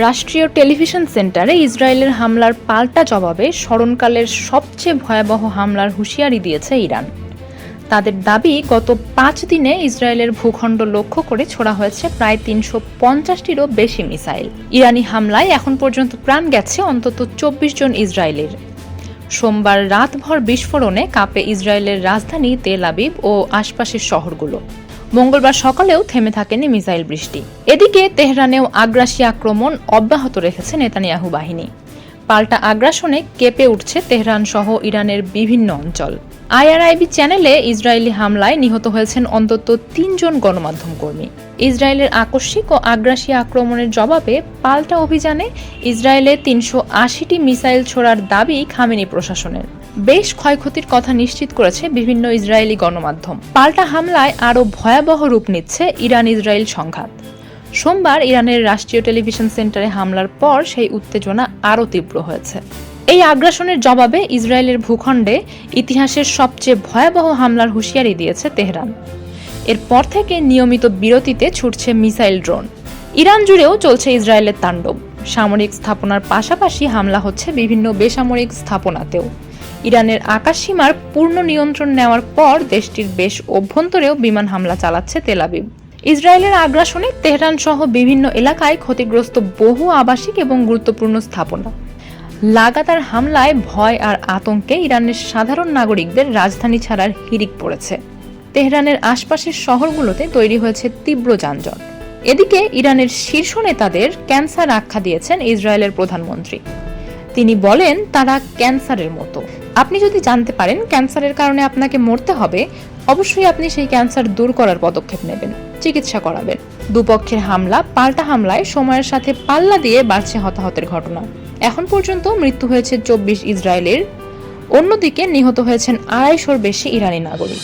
রাষ্ট্রীয় টেলিভিশন সেন্টারে ইসরায়েলের হামলার পাল্টা জবাবে স্মরণকালের সবচেয়ে ভয়াবহ হামলার হুঁশিয়ারি দিয়েছে ইরান। তাদের দাবি, গত 5 দিনে ইসরায়েলের ভূখণ্ড লক্ষ্য করে ছোড়া হয়েছে প্রায় 350টিরও বেশি মিসাইল। ইরানি হামলায় এখন পর্যন্ত প্রাণ গেছে অন্তত 24 জন ইসরায়েলির। সোমবার রাতভর বিস্ফোরণে কাঁপে ইসরায়েলের রাজধানী তেল আবিব ও আশপাশের শহরগুলো। মঙ্গলবার সকালেও থেমে থাকেনি মিসাইল বৃষ্টি। এদিকে তেহরানেও আগ্রাসী আক্রমণ অব্যাহত রেখেছে নেতানিয়াহু বাহিনী। পাল্টা আগ্রাসনে কেঁপে উঠছে তেহরান সহ ইরানের বিভিন্ন অঞ্চল। আইআরআইবি চ্যানেলে ইসরায়েলি হামলায় নিহত হয়েছেন অন্তত 3 জন গণমাধ্যম কর্মী। ইসরায়েলের আকস্মিক ও আগ্রাসী আক্রমণের জবাবে পাল্টা অভিযানে ইসরায়েলে 380টি মিসাইল ছোড়ার দাবি খামেনি প্রশাসনের। বেশ ক্ষয়ক্ষতির কথা নিশ্চিত করেছে বিভিন্ন ইসরায়েলি গণমাধ্যম। পাল্টা হামলায় আরও ভয়াবহ রূপ নিচ্ছে ইরান ইসরায়েল সংঘাত। সোমবার ইরানের রাষ্ট্রীয় টেলিভিশন সেন্টারে হামলার পর সেই উত্তেজনা আরও তীব্র হয়েছে। এই আগ্রাসনের জবাবে ইসরায়েলের ভূখণ্ডে ইতিহাসের সবচেয়ে ভয়াবহ হামলার হুঁশিয়ারি দিয়েছে তেহরান। এরপর থেকে নিয়মিত বিরতিতে ছুটছে মিসাইল ড্রোন। ইরান জুড়েও চলছে ইসরায়েলের তাণ্ডব। সামরিক স্থাপনার পাশাপাশি হামলা হচ্ছে বিভিন্ন বেসামরিক স্থাপনাতেও। ইরানের আকাশসীমার পূর্ণ নিয়ন্ত্রণ নেওয়ার পর দেশটির বেশ অভ্যন্তরেও বিমান হামলা চালাচ্ছে তেল আবিব। ইসরায়েলের আগ্রাসনে তেহরান সহ বিভিন্ন এলাকায় ক্ষতিগ্রস্ত বহু আবাসিক এবং গুরুত্বপূর্ণ স্থাপনা। লাগাতার হামলায় ভয় আর আতঙ্কে ইরানের সাধারণ নাগরিকদের রাজধানী ছাড়ার হিড়িক পড়েছে। তেহরানের আশপাশের শহরগুলোতে তৈরি হয়েছে তীব্র যানজট। এদিকে ইরানের শীর্ষ নেতাদের ক্যান্সার আখ্যা দিয়েছেন ইসরায়েলের প্রধানমন্ত্রী। তিনি বলেন, তারা ক্যান্সারের মতো। আপনি যদি জানতে পারেন ক্যান্সারের কারণে আপনাকে মরতে হবে, অবশ্যই আপনি সেই ক্যান্সার দূর করার পদক্ষেপ নেবেন, চিকিৎসা করাবেন। দুপক্ষের হামলা পাল্টা হামলায় সময়ের সাথে পাল্লা দিয়ে বাড়ছে হতাহতের ঘটনা। এখন পর্যন্ত মৃত্যু হয়েছে 24 ইসরায়েলের, অন্যদিকে নিহত হয়েছেন 250-র বেশি ইরানি নাগরিক।